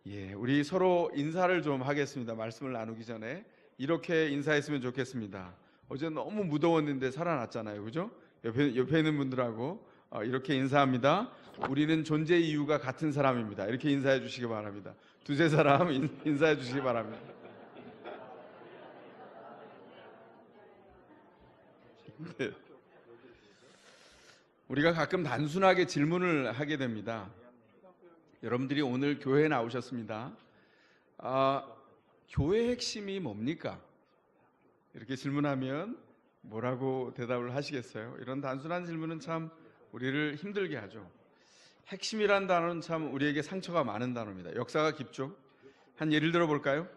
우리 서로 인사를 좀 하겠습니다. 말씀을 나누기 전에 이렇게 인사했으면 좋겠습니다. 어제 너무 무더웠는데 살아났잖아요, 그죠? 옆에 있는 분들하고 이렇게 인사합니다. 우리는 존재 이유가 같은 사람입니다. 이렇게 인사해 주시기 바랍니다. 두세 사람 인사해 주시기 바랍니다. 네. 우리가 가끔 단순하게 질문을 하게 됩니다. 여러분들이 오늘 교회에 나오셨습니다. 교회 핵심이 뭡니까? 이렇게 질문하면 뭐라고 대답을 하시겠어요? 이런 단순한 질문은 참 우리를 힘들게 하죠. 핵심이란 단어는 참 우리에게 상처가 많은 단어입니다. 역사가 깊죠. 한 예를 들어 볼까요?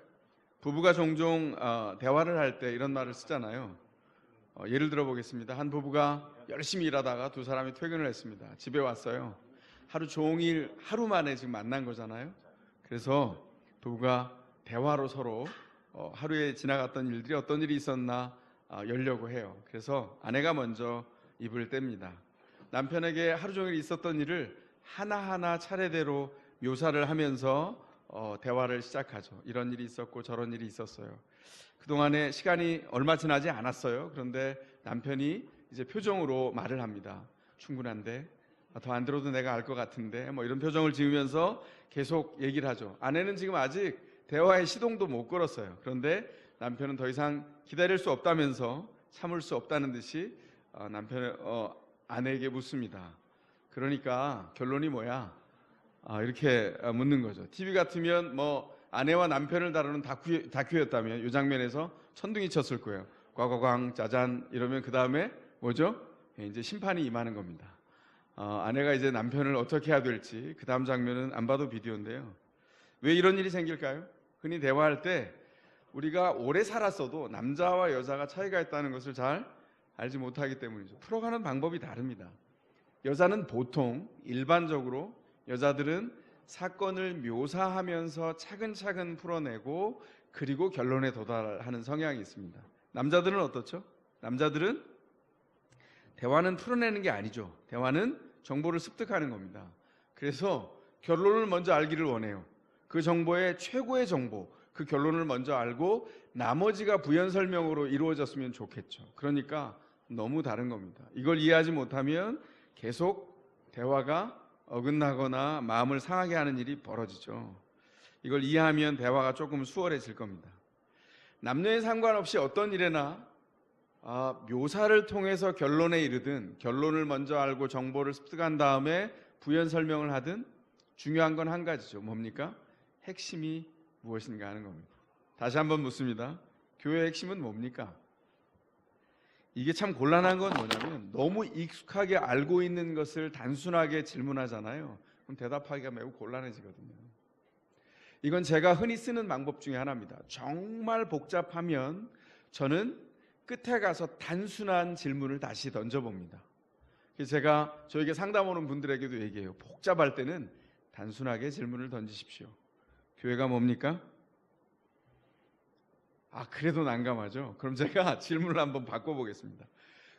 부부가 종종 대화를 할 때 이런 말을 쓰잖아요. 예를 들어 보겠습니다. 한 부부가 열심히 일하다가 두 사람이 퇴근을 했습니다. 집에 왔어요. 하루 종일 하루 만에 지금 만난 거잖아요. 그래서 부부가 대화로 서로 하루에 지나갔던 일들이 어떤 일이 있었나 열려고 해요. 그래서 아내가 먼저 입을 뗍니다. 남편에게 하루 종일 있었던 일을 하나하나 차례대로 묘사를 하면서 대화를 시작하죠. 이런 일이 있었고 저런 일이 있었어요. 그동안에 시간이 얼마 지나지 않았어요. 그런데 남편이 이제 표정으로 말을 합니다. 충분한데 더 안 들어도 내가 알 것 같은데 뭐 이런 표정을 지으면서 계속 얘기를 하죠. 아내는 지금 아직 대화의 시동도 못 걸었어요. 그런데 남편은 더 이상 기다릴 수 없다면서 참을 수 없다는 듯이 아내에게 묻습니다. 그러니까 결론이 뭐야? 이렇게 묻는 거죠. TV 같으면 뭐 아내와 남편을 다루는 다큐였다면 이 장면에서 천둥이 쳤을 거예요. 꽝꽝꽝 짜잔 이러면 그 다음에 뭐죠? 이제 심판이 임하는 겁니다. 아내가 이제 남편을 어떻게 해야 될지 그 다음 장면은 안 봐도 비디오인데요. 왜 이런 일이 생길까요? 흔히 대화할 때 우리가 오래 살았어도 남자와 여자가 차이가 있다는 것을 잘 알지 못하기 때문이죠. 풀어가는 방법이 다릅니다. 여자는 보통 일반적으로 여자들은 사건을 묘사하면서 차근차근 풀어내고 그리고 결론에 도달하는 성향이 있습니다. 남자들은 어떻죠? 남자들은 대화는 풀어내는 게 아니죠. 대화는 정보를 습득하는 겁니다. 그래서 결론을 먼저 알기를 원해요. 그 정보의 최고의 정보, 그 결론을 먼저 알고 나머지가 부연 설명으로 이루어졌으면 좋겠죠. 그러니까 너무 다른 겁니다. 이걸 이해하지 못하면 계속 대화가 어긋나거나 마음을 상하게 하는 일이 벌어지죠. 이걸 이해하면 대화가 조금 수월해질 겁니다. 남녀에 상관없이 어떤 일에나 묘사를 통해서 결론에 이르든 결론을 먼저 알고 정보를 습득한 다음에 부연 설명을 하든 중요한 건 한 가지죠. 뭡니까? 핵심이 무엇인가 하는 겁니다. 다시 한번 묻습니다. 교회의 핵심은 뭡니까? 이게 참 곤란한 건 뭐냐면 너무 익숙하게 알고 있는 것을 단순하게 질문하잖아요. 그럼 대답하기가 매우 곤란해지거든요. 이건 제가 흔히 쓰는 방법 중에 하나입니다. 정말 복잡하면 저는 끝에 가서 단순한 질문을 다시 던져봅니다. 그래서 제가 저에게 상담 오는 분들에게도 얘기해요. 복잡할 때는 단순하게 질문을 던지십시오. 교회가 뭡니까? 그래도 난감하죠. 그럼 제가 질문을 한번 바꿔보겠습니다.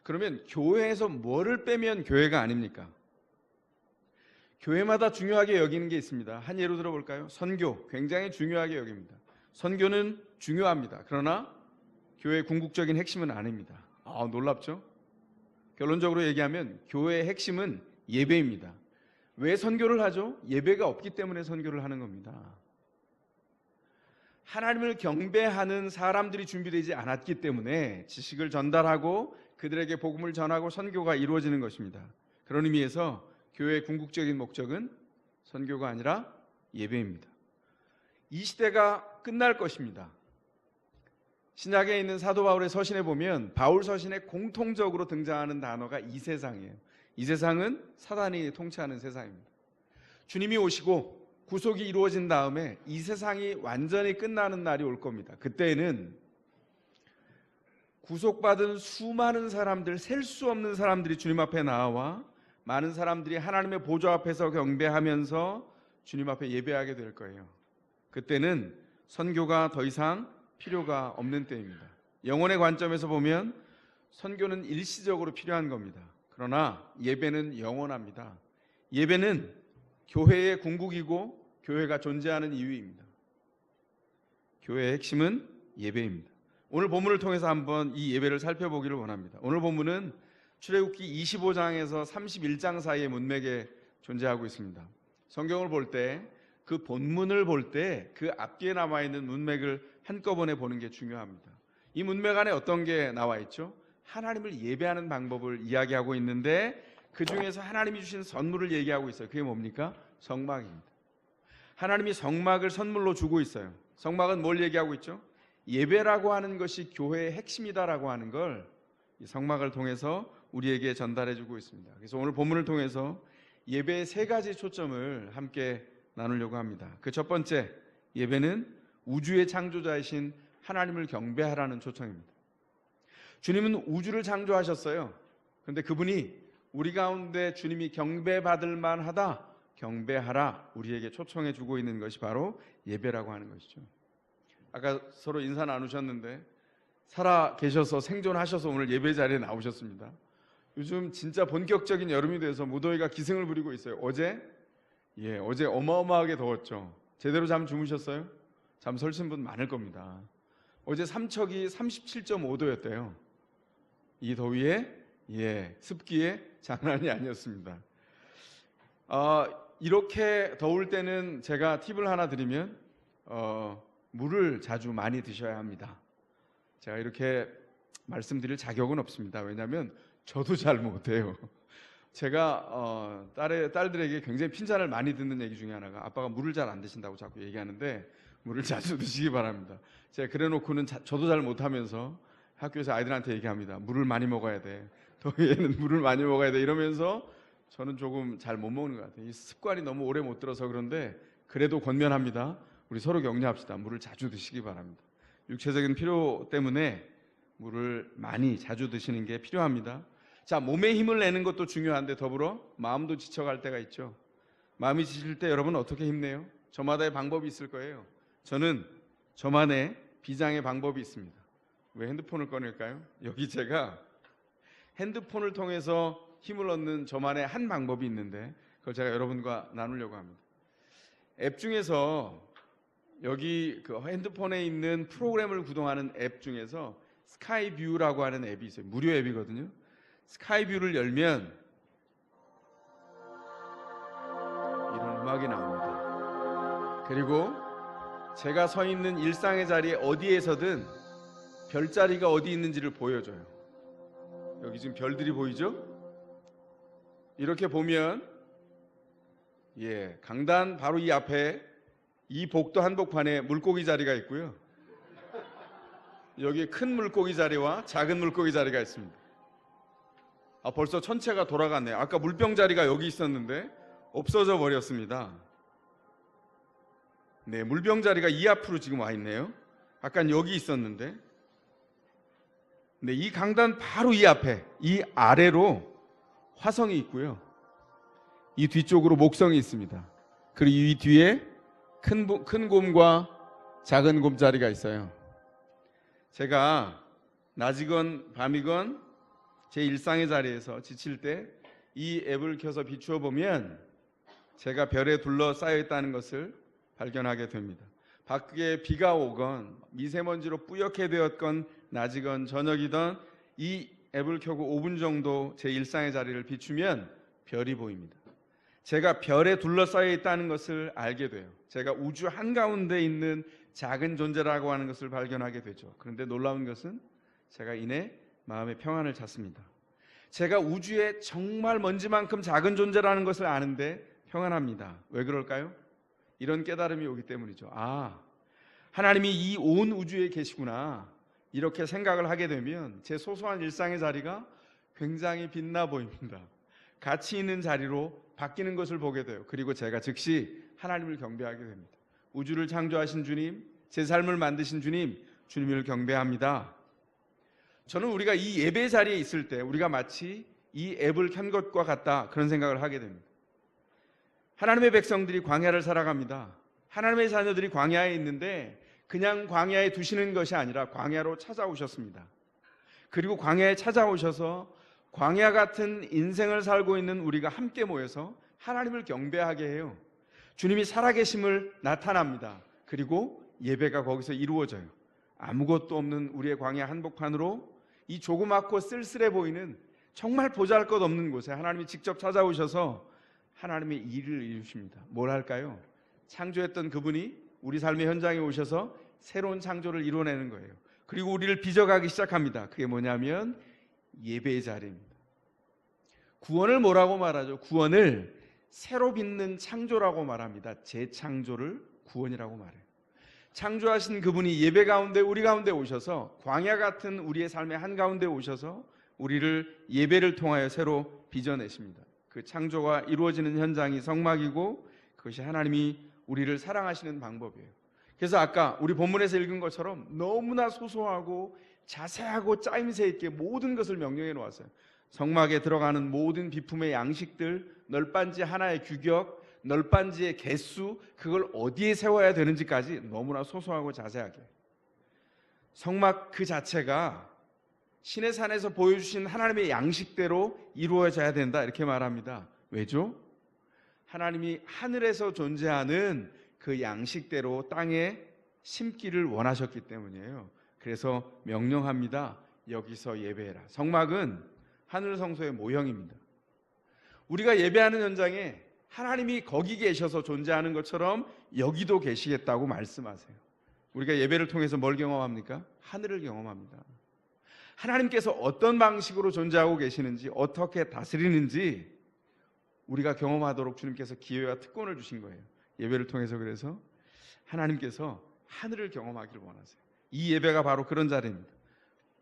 그러면 교회에서 뭐를 빼면 교회가 아닙니까? 교회마다 중요하게 여기는 게 있습니다. 한 예로 들어볼까요? 선교, 굉장히 중요하게 여깁니다. 선교는 중요합니다. 그러나 교회의 궁극적인 핵심은 아닙니다. 놀랍죠? 결론적으로 얘기하면 교회의 핵심은 예배입니다. 왜 선교를 하죠? 예배가 없기 때문에 선교를 하는 겁니다. 하나님을 경배하는 사람들이 준비되지 않았기 때문에 지식을 전달하고 그들에게 복음을 전하고 선교가 이루어지는 것입니다. 그런 의미에서 교회의 궁극적인 목적은 선교가 아니라 예배입니다. 이 시대가 끝날 것입니다. 신약에 있는 사도 바울의 서신에 보면 바울 서신에 공통적으로 등장하는 단어가 이 세상이에요. 이 세상은 사단이 통치하는 세상입니다. 주님이 오시고 구속이 이루어진 다음에 이 세상이 완전히 끝나는 날이 올 겁니다. 그때는 구속받은 수많은 사람들, 셀 수 없는 사람들이 주님 앞에 나와 많은 사람들이 하나님의 보좌 앞에서 경배하면서 주님 앞에 예배하게 될 거예요. 그때는 선교가 더 이상 필요가 없는 때입니다. 영혼의 관점에서 보면 선교는 일시적으로 필요한 겁니다. 그러나 예배는 영원합니다. 예배는 교회의 궁극이고 교회가 존재하는 이유입니다. 교회의 핵심은 예배입니다. 오늘 본문을 통해서 한번 이 예배를 살펴보기를 원합니다. 오늘 본문은 출애굽기 25장에서 31장 사이의 문맥에 존재하고 있습니다. 성경을 볼 때 그 본문을 볼 때 그 앞뒤에 남아있는 문맥을 한꺼번에 보는 게 중요합니다. 이 문맥 안에 어떤 게 나와 있죠? 하나님을 예배하는 방법을 이야기하고 있는데 그 중에서 하나님이 주신 선물을 얘기하고 있어요. 그게 뭡니까? 성막입니다. 하나님이 성막을 선물로 주고 있어요. 성막은 뭘 얘기하고 있죠? 예배라고 하는 것이 교회의 핵심이다라고 하는 걸 이 성막을 통해서 우리에게 전달해 주고 있습니다. 그래서 오늘 본문을 통해서 예배의 세 가지 초점을 함께 나누려고 합니다. 그 첫 번째, 예배는 우주의 창조자이신 하나님을 경배하라는 초청입니다. 주님은 우주를 창조하셨어요. 그런데 그분이 우리 가운데 주님이 경배받을 만하다, 경배하라, 우리에게 초청해 주고 있는 것이 바로 예배라고 하는 것이죠. 아까 서로 인사 나누셨는데 살아 계셔서 생존하셔서 오늘 예배 자리에 나오셨습니다. 요즘 진짜 본격적인 여름이 돼서 무더위가 기승을 부리고 있어요. 어제 어마어마하게 더웠죠. 제대로 잠 주무셨어요? 잠 설친 분 많을 겁니다. 어제 삼척이 37.5도였대요. 이 더위에 습기에 장난이 아니었습니다. 이렇게 더울 때는 제가 팁을 하나 드리면 물을 자주 많이 드셔야 합니다. 제가 이렇게 말씀드릴 자격은 없습니다. 왜냐하면 저도 잘 못해요. 제가 딸들에게 굉장히 핀잔을 많이 듣는 얘기 중에 하나가 아빠가 물을 잘 안 드신다고 자꾸 얘기하는데 물을 자주 드시기 바랍니다. 제가 그래놓고는 저도 잘 못하면서 학교에서 아이들한테 얘기합니다. 물을 많이 먹어야 돼. 더위에는 물을 많이 먹어야 돼. 이러면서 저는 조금 잘 못 먹는 것 같아요. 이 습관이 너무 오래 못 들어서 그런데 그래도 권면합니다. 우리 서로 격려합시다. 물을 자주 드시기 바랍니다. 육체적인 필요 때문에 물을 많이 자주 드시는 게 필요합니다. 자, 몸에 힘을 내는 것도 중요한데 더불어 마음도 지쳐갈 때가 있죠. 마음이 지칠 때 여러분 어떻게 힘내요? 저마다의 방법이 있을 거예요. 저는 저만의 비장의 방법이 있습니다. 왜 핸드폰을 꺼낼까요? 여기 제가 핸드폰을 통해서 힘을 얻는 저만의 한 방법이 있는데 그걸 제가 여러분과 나누려고 합니다. 앱 중에서 여기 그 핸드폰에 있는 프로그램을 구동하는 앱 중에서 스카이뷰라고 하는 앱이 있어요. 무료 앱이거든요. 스카이뷰를 열면 이런 음악이 나옵니다. 그리고 제가 서 있는 일상의 자리에 어디에서든 별자리가 어디 있는지를 보여줘요. 여기 지금 별들이 보이죠? 이렇게 보면 강단 바로 이 앞에 이 복도 한복판에 물고기 자리가 있고요. 여기 큰 물고기 자리와 작은 물고기 자리가 있습니다. 벌써 천체가 돌아갔네요. 아까 물병 자리가 여기 있었는데 없어져 버렸습니다. 네, 물병 자리가 이 앞으로 지금 와 있네요. 아까 여기 있었는데 이 강단 바로 이 앞에 이 아래로 화성이 있고요. 이 뒤쪽으로 목성이 있습니다. 그리고 이 뒤에 큰 곰과 작은 곰 자리가 있어요. 제가 낮이건 밤이건 제 일상의 자리에서 지칠 때 이 앱을 켜서 비추어 보면 제가 별에 둘러싸여 있다는 것을 발견하게 됩니다. 밖에 비가 오건 미세먼지로 뿌옇게 되었건 낮이건 저녁이던 이 앱을 켜고 5분 정도 제 일상의 자리를 비추면 별이 보입니다. 제가 별에 둘러싸여 있다는 것을 알게 돼요. 제가 우주 한가운데 있는 작은 존재라고 하는 것을 발견하게 되죠. 그런데 놀라운 것은 제가 이내 마음의 평안을 찾습니다. 제가 우주에 정말 먼지만큼 작은 존재라는 것을 아는데 평안합니다. 왜 그럴까요? 이런 깨달음이 오기 때문이죠. 하나님이 이 온 우주에 계시구나. 이렇게 생각을 하게 되면 제 소소한 일상의 자리가 굉장히 빛나 보입니다. 가치 있는 자리로 바뀌는 것을 보게 돼요. 그리고 제가 즉시 하나님을 경배하게 됩니다. 우주를 창조하신 주님, 제 삶을 만드신 주님, 주님을 경배합니다. 저는 우리가 이 예배 자리에 있을 때 우리가 마치 이 앱을 켠 것과 같다, 그런 생각을 하게 됩니다. 하나님의 백성들이 광야를 살아갑니다. 하나님의 자녀들이 광야에 있는데 그냥 광야에 두시는 것이 아니라 광야로 찾아오셨습니다. 그리고 광야에 찾아오셔서 광야 같은 인생을 살고 있는 우리가 함께 모여서 하나님을 경배하게 해요. 주님이 살아계심을 나타납니다. 그리고 예배가 거기서 이루어져요. 아무것도 없는 우리의 광야 한복판으로 이 조그맣고 쓸쓸해 보이는 정말 보잘것없는 곳에 하나님이 직접 찾아오셔서 하나님의 일을 이루십니다. 뭘 할까요? 창조했던 그분이 우리 삶의 현장에 오셔서 새로운 창조를 이루어내는 거예요. 그리고 우리를 빚어가기 시작합니다. 그게 뭐냐면 예배의 자리입니다. 구원을 뭐라고 말하죠? 구원을 새로 빚는 창조라고 말합니다. 재창조를 구원이라고 말해요. 창조하신 그분이 예배 가운데 우리 가운데 오셔서 광야 같은 우리의 삶의 한가운데 오셔서 우리를 예배를 통하여 새로 빚어내십니다. 그 창조가 이루어지는 현장이 성막이고 그것이 하나님이 우리를 사랑하시는 방법이에요. 그래서 아까 우리 본문에서 읽은 것처럼 너무나 소소하고 자세하고 짜임새 있게 모든 것을 명령해 놓았어요. 성막에 들어가는 모든 비품의 양식들, 널빤지 하나의 규격, 널빤지의 개수, 그걸 어디에 세워야 되는지까지 너무나 소소하고 자세하게. 성막 그 자체가 신의 산에서 보여주신 하나님의 양식대로 이루어져야 된다 이렇게 말합니다. 왜죠? 하나님이 하늘에서 존재하는 그 양식대로 땅에 심기를 원하셨기 때문이에요. 그래서 명령합니다. 여기서 예배해라. 성막은 하늘 성소의 모형입니다. 우리가 예배하는 현장에 하나님이 거기 계셔서 존재하는 것처럼 여기도 계시겠다고 말씀하세요. 우리가 예배를 통해서 뭘 경험합니까? 하늘을 경험합니다. 하나님께서 어떤 방식으로 존재하고 계시는지, 어떻게 다스리는지 우리가 경험하도록 주님께서 기회와 특권을 주신 거예요. 예배를 통해서. 그래서 하나님께서 하늘을 경험하기를 원하세요. 이 예배가 바로 그런 자리입니다.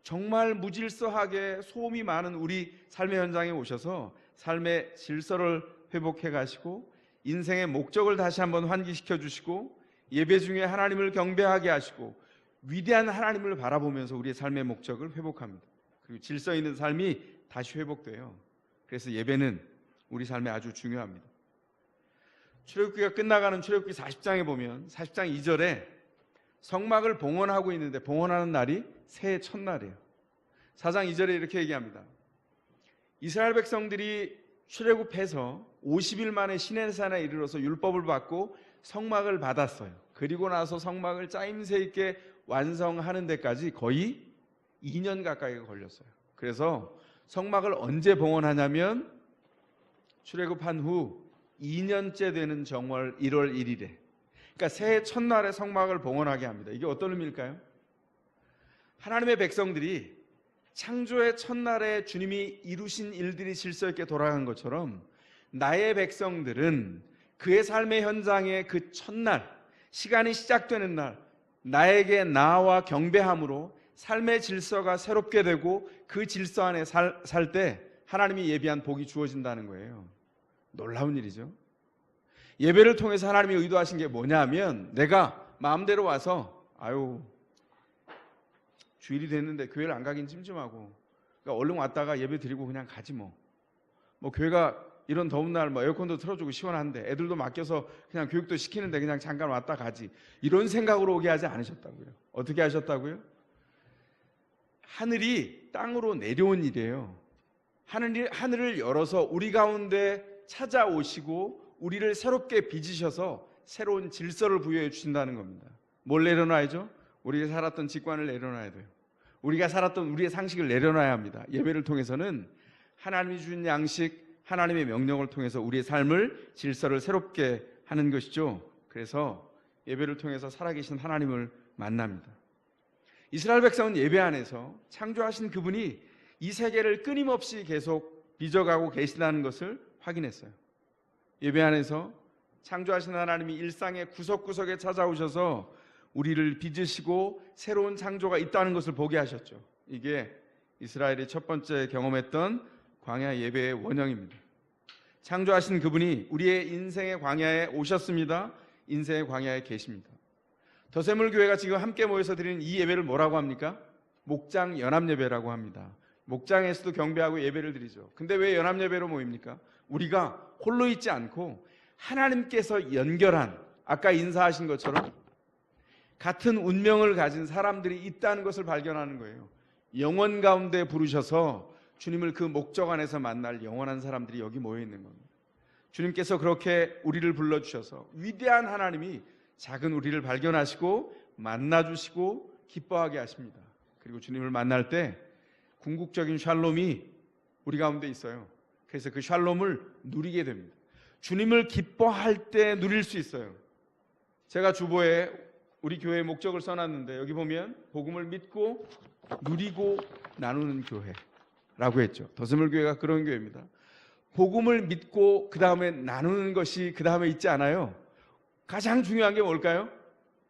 정말 무질서하게 소음이 많은 우리 삶의 현장에 오셔서 삶의 질서를 회복해 가시고 인생의 목적을 다시 한번 환기시켜 주시고 예배 중에 하나님을 경배하게 하시고 위대한 하나님을 바라보면서 우리의 삶의 목적을 회복합니다. 그리고 질서 있는 삶이 다시 회복돼요. 그래서 예배는 우리 삶에 아주 중요합니다. 출애굽기가 끝나가는 출애굽기 40장에 보면 40장 2절에 성막을 봉헌하고 있는데 봉헌하는 날이 새해 첫날이에요. 4장 2절에 이렇게 얘기합니다. 이스라엘 백성들이 출애굽해서 50일 만에 시내산에 이르러서 율법을 받고 성막을 받았어요. 그리고 나서 성막을 짜임새 있게 완성하는 데까지 거의 2년 가까이가 걸렸어요. 그래서 성막을 언제 봉헌하냐면 출애굽한 후 2년째 되는 정월 1월 1일에, 그러니까 새해 첫날에 성막을 봉헌하게 합니다. 이게 어떤 의미일까요? 하나님의 백성들이 창조의 첫날에 주님이 이루신 일들이 질서 있게 돌아간 것처럼 나의 백성들은 그의 삶의 현장에 그 첫날, 시간이 시작되는 날 나에게 나와 경배함으로 삶의 질서가 새롭게 되고 그 질서 안에 살 때 하나님이 예비한 복이 주어진다는 거예요. 놀라운 일이죠. 예배를 통해서 하나님이 의도하신 게 뭐냐면 내가 마음대로 와서 주일이 됐는데 교회를 안 가긴 찜찜하고 그러니까 얼른 왔다가 예배 드리고 그냥 가지 뭐 교회가 이런 더운 날 에어컨도 틀어주고 시원한데 애들도 맡겨서 그냥 교육도 시키는데 그냥 잠깐 왔다 가지 이런 생각으로 오게 하지 않으셨다고요. 어떻게 하셨다고요? 하늘이 땅으로 내려온 일이에요. 하늘을 열어서 우리 가운데 찾아오시고 우리를 새롭게 빚으셔서 새로운 질서를 부여해 주신다는 겁니다. 뭘 내려놔야죠? 우리가 살았던 직관을 내려놔야 돼요. 우리가 살았던 우리의 상식을 내려놔야 합니다. 예배를 통해서는 하나님이 주신 양식, 하나님의 명령을 통해서 우리의 삶을 질서를 새롭게 하는 것이죠. 그래서 예배를 통해서 살아계신 하나님을 만납니다. 이스라엘 백성은 예배 안에서 창조하신 그분이 이 세계를 끊임없이 계속 빚어가고 계시다는 것을 확인했어요. 예배 안에서 창조하신 하나님이 일상의 구석구석에 찾아오셔서 우리를 빚으시고 새로운 창조가 있다는 것을 보게 하셨죠. 이게 이스라엘이 첫 번째 경험했던 광야 예배의 원형입니다. 창조하신 그분이 우리의 인생의 광야에 오셨습니다. 인생의 광야에 계십니다. 더세물교회가 지금 함께 모여서 드리는 이 예배를 뭐라고 합니까? 목장 연합예배라고 합니다. 목장에서도 경배하고 예배를 드리죠. 근데 왜 연합예배로 모입니까? 우리가 홀로 있지 않고 하나님께서 연결한, 아까 인사하신 것처럼 같은 운명을 가진 사람들이 있다는 것을 발견하는 거예요. 영원 가운데 부르셔서 주님을 그 목적 안에서 만날 영원한 사람들이 여기 모여 있는 겁니다. 주님께서 그렇게 우리를 불러주셔서 위대한 하나님이 작은 우리를 발견하시고 만나주시고 기뻐하게 하십니다. 그리고 주님을 만날 때 궁극적인 샬롬이 우리 가운데 있어요. 그래서 그 샬롬을 누리게 됩니다. 주님을 기뻐할 때 누릴 수 있어요. 제가 주보에 우리 교회의 목적을 써놨는데 여기 보면 복음을 믿고 누리고 나누는 교회라고 했죠. 더스물 교회가 그런 교회입니다. 복음을 믿고 그 다음에 나누는 것이 그 다음에 있지 않아요. 가장 중요한 게 뭘까요?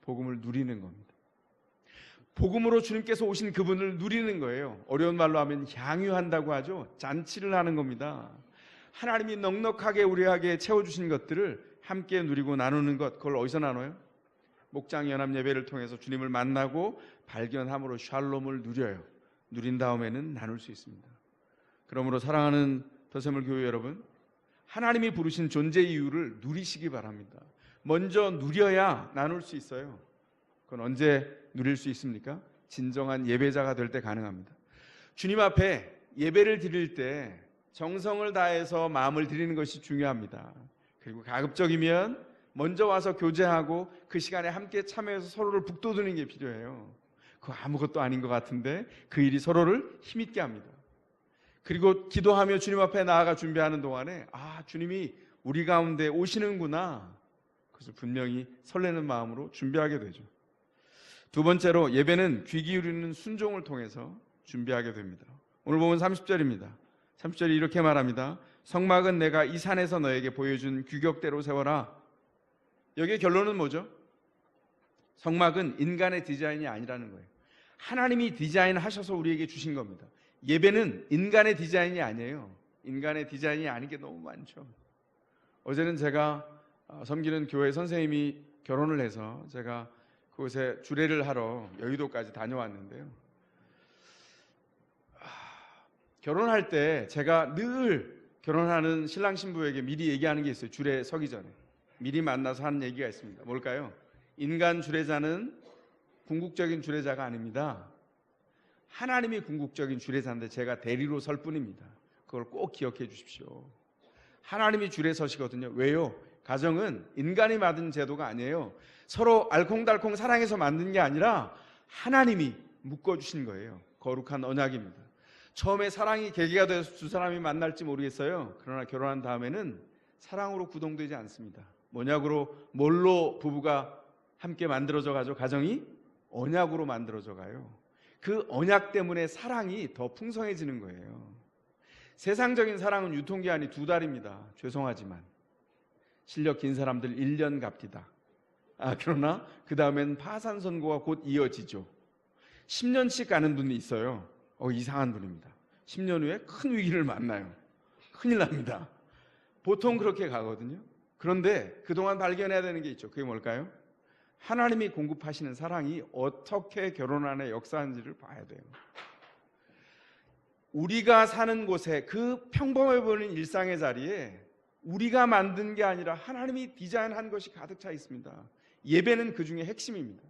복음을 누리는 겁니다. 복음으로 주님께서 오신 그분을 누리는 거예요. 어려운 말로 하면 향유한다고 하죠. 잔치를 하는 겁니다. 하나님이 넉넉하게 우리에게 채워주신 것들을 함께 누리고 나누는 것, 그걸 어디서 나눠요? 목장 연합 예배를 통해서 주님을 만나고 발견함으로 샬롬을 누려요. 누린 다음에는 나눌 수 있습니다. 그러므로 사랑하는 더세물 교회 여러분, 하나님이 부르신 존재 이유를 누리시기 바랍니다. 먼저 누려야 나눌 수 있어요. 그건 언제 누릴 수 있습니까? 진정한 예배자가 될 때 가능합니다. 주님 앞에 예배를 드릴 때 정성을 다해서 마음을 드리는 것이 중요합니다. 그리고 가급적이면 먼저 와서 교제하고 그 시간에 함께 참여해서 서로를 북돋우는 게 필요해요. 그거 아무것도 아닌 것 같은데 그 일이 서로를 힘있게 합니다. 그리고 기도하며 주님 앞에 나아가 준비하는 동안에 주님이 우리 가운데 오시는구나, 그것을 분명히 설레는 마음으로 준비하게 되죠. 두 번째로 예배는 귀 기울이는 순종을 통해서 준비하게 됩니다. 오늘 보면 30절입니다. 30절이 이렇게 말합니다. 성막은 내가 이 산에서 너에게 보여준 규격대로 세워라. 여기의 결론은 뭐죠? 성막은 인간의 디자인이 아니라는 거예요. 하나님이 디자인하셔서 우리에게 주신 겁니다. 예배는 인간의 디자인이 아니에요. 인간의 디자인이 아닌 게 너무 많죠. 어제는 제가 섬기는 교회 선생님이 결혼을 해서 제가 그곳에 주례를 하러 여의도까지 다녀왔는데요. 결혼할 때 제가 늘 결혼하는 신랑 신부에게 미리 얘기하는 게 있어요. 주례 서기 전에 미리 만나서 하는 얘기가 있습니다. 뭘까요? 인간 주례자는 궁극적인 주례자가 아닙니다. 하나님이 궁극적인 주례자인데 제가 대리로 설 뿐입니다. 그걸 꼭 기억해 주십시오. 하나님이 주례 서시거든요. 왜요? 가정은 인간이 만든 제도가 아니에요. 서로 알콩달콩 사랑해서 만든 게 아니라 하나님이 묶어주신 거예요. 거룩한 언약입니다. 처음에 사랑이 계기가 돼서 두 사람이 만날지 모르겠어요. 그러나 결혼한 다음에는 사랑으로 구동되지 않습니다. 뭘로 부부가 함께 만들어져 가죠? 가정이 언약으로 만들어져 가요. 그 언약 때문에 사랑이 더 풍성해지는 거예요. 세상적인 사랑은 유통기한이 2달입니다. 죄송하지만 실력 긴 사람들 1년 갑디다. 그러나 그 다음엔 파산 선고가 곧 이어지죠. 10년씩 가는 분이 있어요. 이상한 분입니다. 10년 후에 큰 위기를 만나요. 큰일 납니다. 보통 그렇게 가거든요. 그런데 그동안 발견해야 되는 게 있죠. 그게 뭘까요? 하나님이 공급하시는 사랑이 어떻게 결혼 안에 역사하는지를 봐야 돼요. 우리가 사는 곳에 그 평범해 보이는 일상의 자리에 우리가 만든 게 아니라 하나님이 디자인한 것이 가득 차 있습니다. 예배는 그 중에 핵심입니다.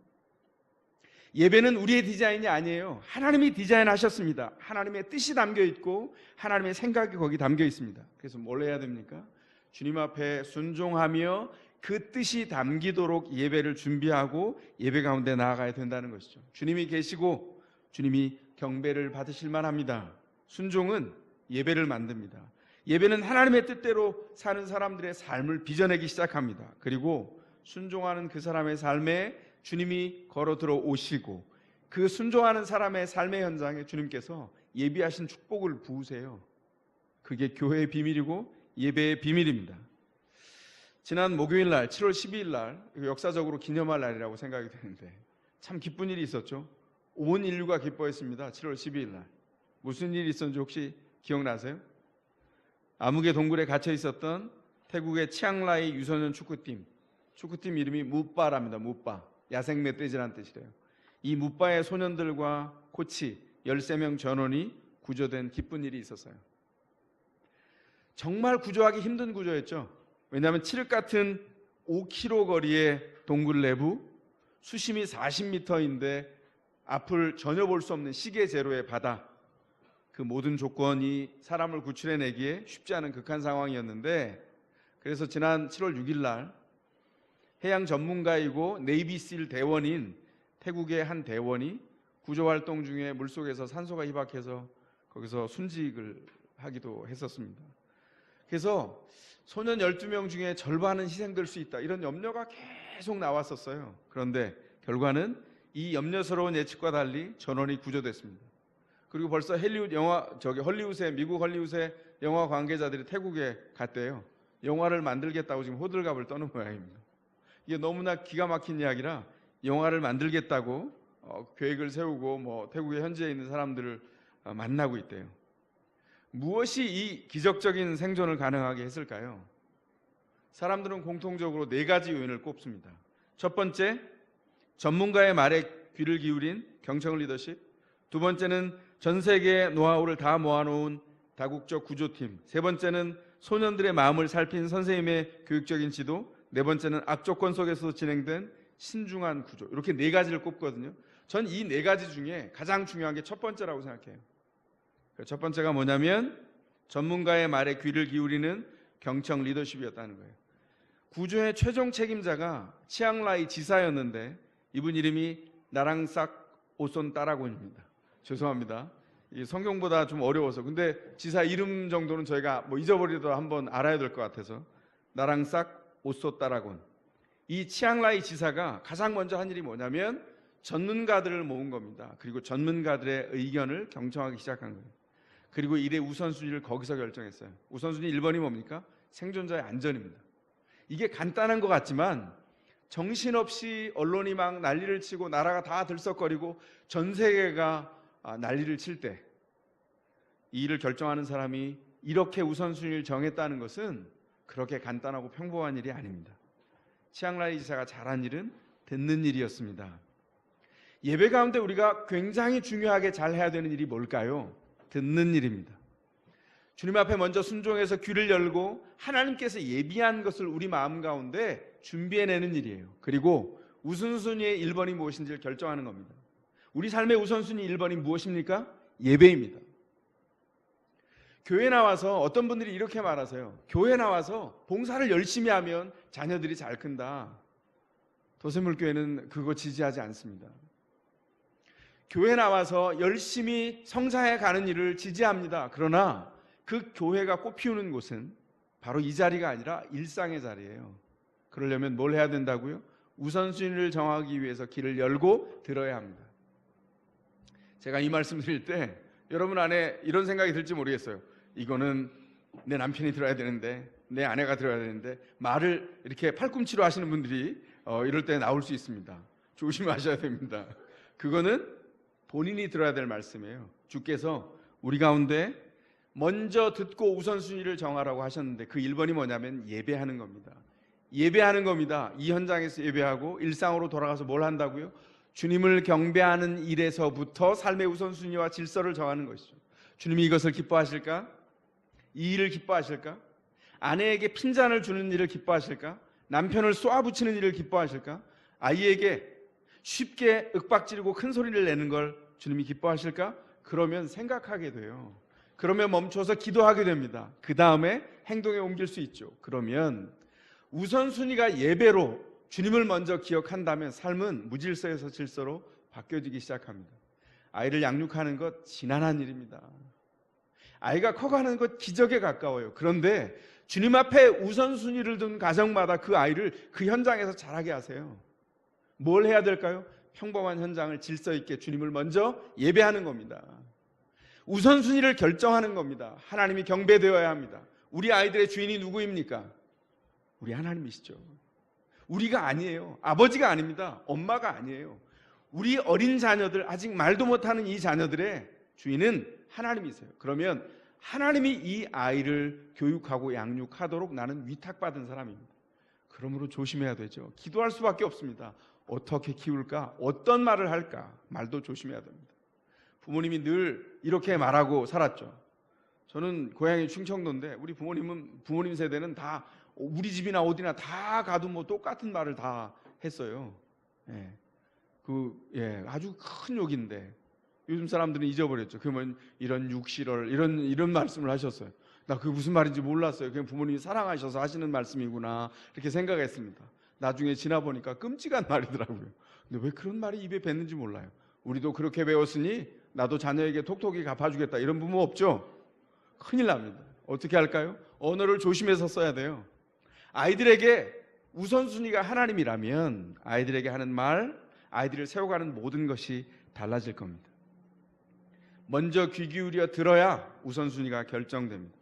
예배는 우리의 디자인이 아니에요. 하나님이 디자인하셨습니다. 하나님의 뜻이 담겨 있고 하나님의 생각이 거기 담겨 있습니다. 그래서 뭘 해야 됩니까? 주님 앞에 순종하며 그 뜻이 담기도록 예배를 준비하고 예배 가운데 나아가야 된다는 것이죠. 주님이 계시고 주님이 경배를 받으실 만합니다. 순종은 예배를 만듭니다. 예배는 하나님의 뜻대로 사는 사람들의 삶을 빚어내기 시작합니다. 그리고 순종하는 그 사람의 삶에 주님이 걸어 들어오시고 그 순종하는 사람의 삶의 현장에 주님께서 예비하신 축복을 부으세요. 그게 교회의 비밀이고 예배의 비밀입니다. 지난 목요일 날 7월 12일 날 역사적으로 기념할 날이라고 생각이 되는데 참 기쁜 일이 있었죠. 온 인류가 기뻐했습니다. 7월 12일 날 무슨 일이 있었는지 혹시 기억나세요? 암흑의 동굴에 갇혀 있었던 태국의 치앙라이 유소년 축구팀 이름이 무빠랍니다. 무빠, 야생 멧돼지라는 뜻이래요. 이 무빠의 소년들과 코치 13명 전원이 구조된 기쁜 일이 있었어요. 정말 구조하기 힘든 구조였죠. 왜냐하면 칠흑 같은 5km 거리의 동굴 내부, 수심이 40m인데 앞을 전혀 볼 수 없는 시계 제로의 바다, 그 모든 조건이 사람을 구출해내기에 쉽지 않은 극한 상황이었는데 그래서 지난 7월 6일 날 해양 전문가이고 네이비실 대원인 태국의 한 대원이 구조활동 중에 물속에서 산소가 희박해서 거기서 순직을 하기도 했었습니다. 그래서 소년 12명 중에 절반은 희생될 수 있다, 이런 염려가 계속 나왔었어요. 그런데 결과는 이 염려스러운 예측과 달리 전원이 구조됐습니다. 그리고 벌써 미국 헐리우드의 영화 관계자들이 태국에 갔대요. 영화를 만들겠다고 지금 호들갑을 떠는 모양입니다. 이게 너무나 기가 막힌 이야기라 영화를 만들겠다고 계획을 세우고 태국에 현지에 있는 사람들을 만나고 있대요. 무엇이 이 기적적인 생존을 가능하게 했을까요? 사람들은 공통적으로 4가지 요인을 꼽습니다. 첫 번째, 전문가의 말에 귀를 기울인 경청 리더십. 두 번째는 전 세계의 노하우를 다 모아놓은 다국적 구조팀. 세 번째는 소년들의 마음을 살핀 선생님의 교육적인 지도. 네 번째는 악조건 속에서 진행된 신중한 구조. 이렇게 4가지를 꼽거든요. 전 이 4가지 중에 가장 중요한 게 첫 번째라고 생각해요. 첫 번째가 뭐냐면 전문가의 말에 귀를 기울이는 경청 리더십이었다는 거예요. 구조의 최종 책임자가 치앙라이 지사였는데 이분 이름이 나랑삭 오손 따라곤입니다. 죄송합니다. 이 성경보다 좀 어려워서. 근데 지사 이름 정도는 저희가 잊어버리더라도 한번 알아야 될 것 같아서. 나랑삭 오손 따라곤. 이 치앙라이 지사가 가장 먼저 한 일이 뭐냐면 전문가들을 모은 겁니다. 그리고 전문가들의 의견을 경청하기 시작한 거예요. 그리고 일의 우선순위를 거기서 결정했어요. 우선순위 1번이 뭡니까? 생존자의 안전입니다. 이게 간단한 것 같지만 정신없이 언론이 막 난리를 치고 나라가 다 들썩거리고 전 세계가 난리를 칠 때 이 일을 결정하는 사람이 이렇게 우선순위를 정했다는 것은 그렇게 간단하고 평범한 일이 아닙니다. 치앙라이 지사가 잘한 일은 듣는 일이었습니다. 예배 가운데 우리가 굉장히 중요하게 잘 해야 되는 일이 뭘까요? 듣는 일입니다. 주님 앞에 먼저 순종해서 귀를 열고 하나님께서 예비한 것을 우리 마음 가운데 준비해내는 일이에요. 그리고 우선순위의 1번이 무엇인지를 결정하는 겁니다. 우리 삶의 우선순위 1번이 무엇입니까? 예배입니다. 교회 나와서 어떤 분들이 이렇게 말하세요. 교회 나와서 봉사를 열심히 하면 자녀들이 잘 큰다. 도세물교회는 그거 지지하지 않습니다. 교회 나와서 열심히 성사해 가는 일을 지지합니다. 그러나 그 교회가 꽃피우는 곳은 바로 이 자리가 아니라 일상의 자리예요. 그러려면 뭘 해야 된다고요? 우선순위를 정하기 위해서 길을 열고 들어야 합니다. 제가 이 말씀 드릴 때 여러분 안에 이런 생각이 들지 모르겠어요. 이거는 내 남편이 들어야 되는데, 내 아내가 들어야 되는데, 말을 이렇게 팔꿈치로 하시는 분들이 이럴 때 나올 수 있습니다. 조심하셔야 됩니다. 그거는 본인이 들어야 될 말씀이에요. 주께서 우리 가운데 먼저 듣고 우선순위를 정하라고 하셨는데 그 1번이 뭐냐면 예배하는 겁니다. 예배하는 겁니다. 이 현장에서 예배하고 일상으로 돌아가서 뭘 한다고요? 주님을 경배하는 일에서부터 삶의 우선순위와 질서를 정하는 것이죠. 주님이 이것을 기뻐하실까? 이 일을 기뻐하실까? 아내에게 핀잔을 주는 일을 기뻐하실까? 남편을 쏘아붙이는 일을 기뻐하실까? 아이에게 쉽게 윽박지르고 큰 소리를 내는 걸 주님이 기뻐하실까? 그러면 생각하게 돼요. 그러면 멈춰서 기도하게 됩니다. 그 다음에 행동에 옮길 수 있죠. 그러면 우선순위가 예배로 주님을 먼저 기억한다면 삶은 무질서에서 질서로 바뀌어지기 시작합니다. 아이를 양육하는 것 지난한 일입니다. 아이가 커가는 것 기적에 가까워요. 그런데 주님 앞에 우선순위를 둔 가정마다 그 아이를 그 현장에서 자라게 하세요. 뭘 해야 될까요? 평범한 현장을 질서 있게 주님을 먼저 예배하는 겁니다. 우선순위를 결정하는 겁니다. 하나님이 경배되어야 합니다. 우리 아이들의 주인이 누구입니까? 우리 하나님이시죠. 우리가 아니에요. 아버지가 아닙니다. 엄마가 아니에요. 우리 어린 자녀들, 아직 말도 못하는 이 자녀들의 주인은 하나님이세요. 그러면 하나님이 이 아이를 교육하고 양육하도록 나는 위탁받은 사람입니다. 그러므로 조심해야 되죠. 기도할 수밖에 없습니다. 어떻게 키울까? 어떤 말을 할까? 말도 조심해야 됩니다. 부모님이 늘 이렇게 말하고 살았죠. 저는 고향이 충청도인데 우리 부모님 세대는 다 우리 집이나 어디나 다 가도 똑같은 말을 다 했어요. 아주 큰 욕인데 요즘 사람들은 잊어버렸죠. 그러면 이런 육실을 이런 말씀을 하셨어요. 나 그게 무슨 말인지 몰랐어요. 그냥 부모님이 사랑하셔서 하시는 말씀이구나 이렇게 생각했습니다. 나중에 지나보니까 끔찍한 말이더라고요. 근데 왜 그런 말이 입에 뱉는지 몰라요. 우리도 그렇게 배웠으니 나도 자녀에게 톡톡히 갚아주겠다 이런 부모 없죠? 큰일 납니다. 어떻게 할까요? 언어를 조심해서 써야 돼요. 아이들에게 우선순위가 하나님이라면 아이들에게 하는 말, 아이들을 세워가는 모든 것이 달라질 겁니다. 먼저 귀 기울여 들어야 우선순위가 결정됩니다.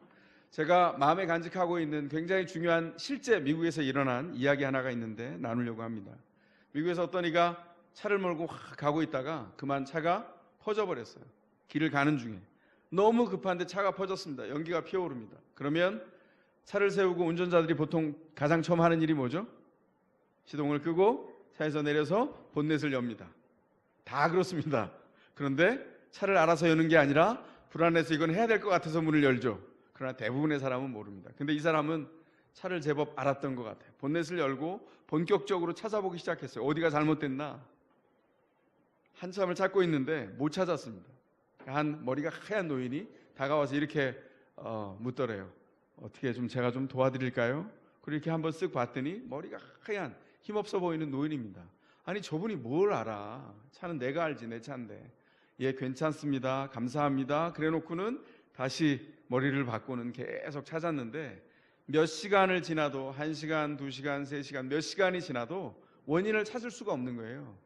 제가 마음에 간직하고 있는 굉장히 중요한 실제 미국에서 일어난 이야기 하나가 있는데 나누려고 합니다. 미국에서 어떤 이가 차를 몰고 가고 있다가 그만 차가 퍼져버렸어요. 길을 가는 중에 너무 급한데 차가 퍼졌습니다. 연기가 피어오릅니다. 그러면 차를 세우고 운전자들이 보통 가장 처음 하는 일이 뭐죠? 시동을 끄고 차에서 내려서 본넷을 엽니다. 다 그렇습니다. 그런데 차를 알아서 여는 게 아니라 불안해서 이건 해야 될 것 같아서 문을 열죠. 그러나 대부분의 사람은 모릅니다. 근데 이 사람은 차를 제법 알았던 것 같아요. 본넷을 열고 본격적으로 찾아보기 시작했어요. 어디가 잘못됐나? 한참을 찾고 있는데 못 찾았습니다. 한 머리가 하얀 노인이 다가와서 이렇게 묻더래요. 어떻게 좀 제가 좀 도와드릴까요? 그리고 이렇게 한번 쓱 봤더니 머리가 하얀 힘없어 보이는 노인입니다. 아니 저분이 뭘 알아? 차는 내가 알지 내 차인데. 예 괜찮습니다. 감사합니다. 그래놓고는 다시 머리를 바꾸는 계속 찾았는데 몇 시간을 지나도 1시간, 2시간, 3시간 몇 시간이 지나도 원인을 찾을 수가 없는 거예요.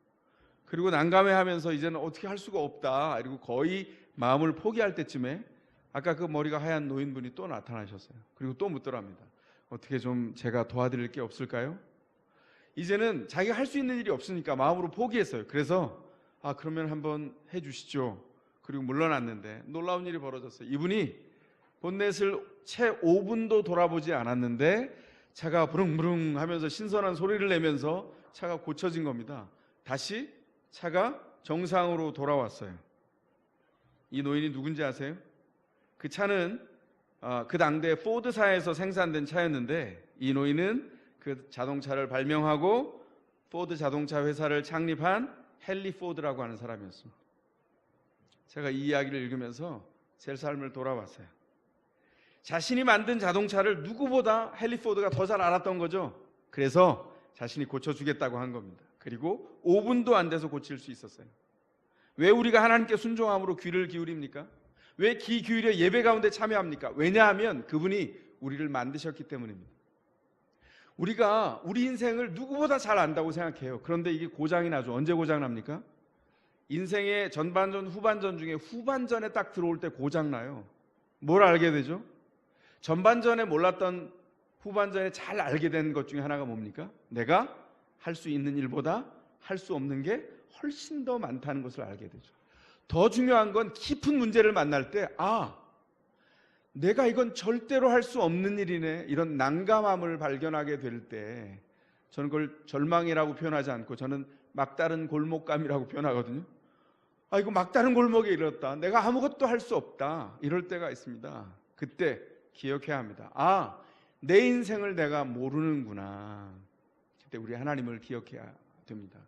그리고 난감해하면서 이제는 어떻게 할 수가 없다. 그리고 거의 마음을 포기할 때쯤에 아까 그 머리가 하얀 노인분이 또 나타나셨어요. 그리고 또 묻더랍니다. 어떻게 좀 제가 도와드릴 게 없을까요? 이제는 자기가 할 수 있는 일이 없으니까 마음으로 포기했어요. 그래서 그러면 한번 해주시죠. 그리고 물러났는데 놀라운 일이 벌어졌어요. 이분이 본넷을 채 5분도 돌아보지 않았는데 차가 부릉부릉 하면서 신선한 소리를 내면서 차가 고쳐진 겁니다. 다시 차가 정상으로 돌아왔어요. 이 노인이 누군지 아세요? 그 차는 그 당대 포드사에서 생산된 차였는데 이 노인은 그 자동차를 발명하고 포드 자동차 회사를 창립한 헨리 포드라고 하는 사람이었습니다. 제가 이 이야기를 읽으면서 제 삶을 돌아봤어요. 자신이 만든 자동차를 누구보다 헨리 포드가 더 잘 알았던 거죠. 그래서 자신이 고쳐주겠다고 한 겁니다. 그리고 5분도 안 돼서 고칠 수 있었어요. 왜 우리가 하나님께 순종함으로 귀를 기울입니까? 왜 귀 기울여 예배 가운데 참여합니까? 왜냐하면 그분이 우리를 만드셨기 때문입니다. 우리가 우리 인생을 누구보다 잘 안다고 생각해요. 그런데 이게 고장이 나죠. 언제 고장 납니까? 인생의 전반전, 후반전 중에 후반전에 딱 들어올 때 고장 나요. 뭘 알게 되죠? 전반전에 몰랐던 후반전에 잘 알게 된 것 중에 하나가 뭡니까? 내가 할 수 있는 일보다 할 수 없는 게 훨씬 더 많다는 것을 알게 되죠. 더 중요한 건 깊은 문제를 만날 때 내가 이건 절대로 할 수 없는 일이네 이런 난감함을 발견하게 될 때 저는 그걸 절망이라고 표현하지 않고 저는 막다른 골목감이라고 표현하거든요. 이거 막다른 골목에 이르렀다. 내가 아무것도 할 수 없다. 이럴 때가 있습니다. 그때 기억해야 합니다. 내 인생을 내가 모르는구나. 그때 우리 하나님을 기억해야 됩니다.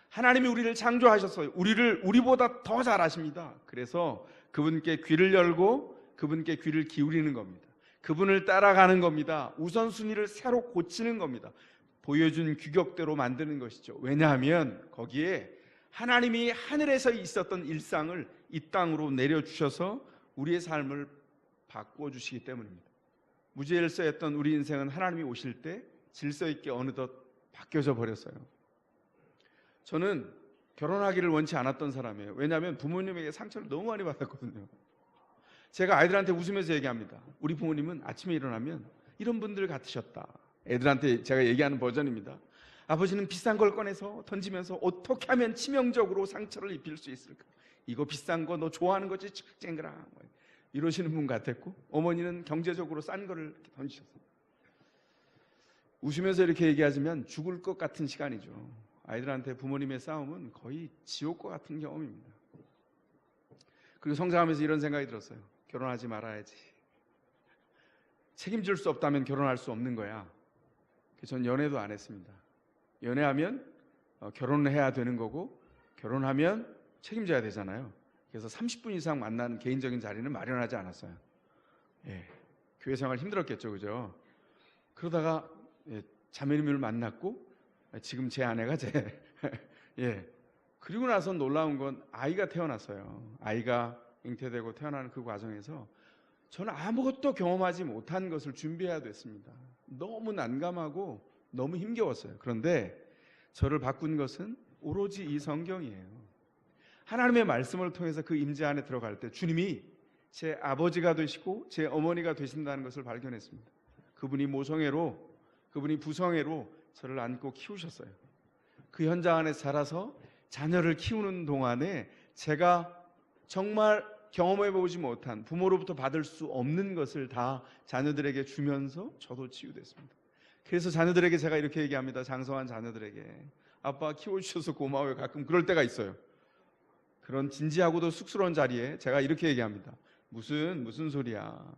하나님이 우리를 창조하셨어요. 우리보다 더 잘 아십니다. 그래서 그분께 귀를 열고 그분께 귀를 기울이는 겁니다. 그분을 따라가는 겁니다. 우선순위를 새로 고치는 겁니다. 보여준 규격대로 만드는 것이죠. 왜냐하면 거기에 하나님이 하늘에서 있었던 일상을 이 땅으로 내려주셔서 우리의 삶을 바꿔주시기 때문입니다. 무질서했던 우리 인생은 하나님이 오실 때 질서 있게 어느덧 바뀌어져 버렸어요. 저는 결혼하기를 원치 않았던 사람이에요. 왜냐하면 부모님에게 상처를 너무 많이 받았거든요. 제가 아이들한테 웃으면서 얘기합니다. 우리 부모님은 아침에 일어나면 이런 분들 같으셨다. 애들한테 제가 얘기하는 버전입니다. 아버지는 비싼 걸 꺼내서 던지면서 어떻게 하면 치명적으로 상처를 입힐 수 있을까? 이거 비싼 거 너 좋아하는 거지? 쨍그랑 이러시는 분 같았고, 어머니는 경제적으로 싼 거를 이렇게 던지셨어요. 웃으면서 이렇게 얘기하시면 죽을 것 같은 시간이죠. 아이들한테 부모님의 싸움은 거의 지옥과 같은 경험입니다. 그리고 성장하면서 이런 생각이 들었어요. 결혼하지 말아야지. 책임질 수 없다면 결혼할 수 없는 거야. 그래서 전 연애도 안 했습니다. 연애하면 결혼을 해야 되는 거고, 결혼하면 책임져야 되잖아요. 그래서 30분 이상 만나는 개인적인 자리는 마련하지 않았어요. 교회 생활 힘들었겠죠, 그죠? 그러다가 자매님을 만났고 지금 제 아내가 예. 그리고 나서 놀라운 건 아이가 태어났어요. 아이가 잉태되고 태어나는 그 과정에서 저는 아무것도 경험하지 못한 것을 준비해야 됐습니다. 너무 난감하고 너무 힘겨웠어요. 그런데 저를 바꾼 것은 오로지 이 성경이에요. 하나님의 말씀을 통해서 그 임재 안에 들어갈 때 주님이 제 아버지가 되시고 제 어머니가 되신다는 것을 발견했습니다. 그분이 모성애로, 그분이 부성애로 저를 안고 키우셨어요. 그 현장 안에 자라서 자녀를 키우는 동안에 제가 정말 경험해보지 못한, 부모로부터 받을 수 없는 것을 다 자녀들에게 주면서 저도 치유됐습니다. 그래서 자녀들에게 제가 이렇게 얘기합니다. 장성한 자녀들에게, 아빠 키워주셔서 고마워요. 가끔 그럴 때가 있어요. 그런 진지하고도 쑥스러운 자리에 제가 이렇게 얘기합니다. 무슨 소리야.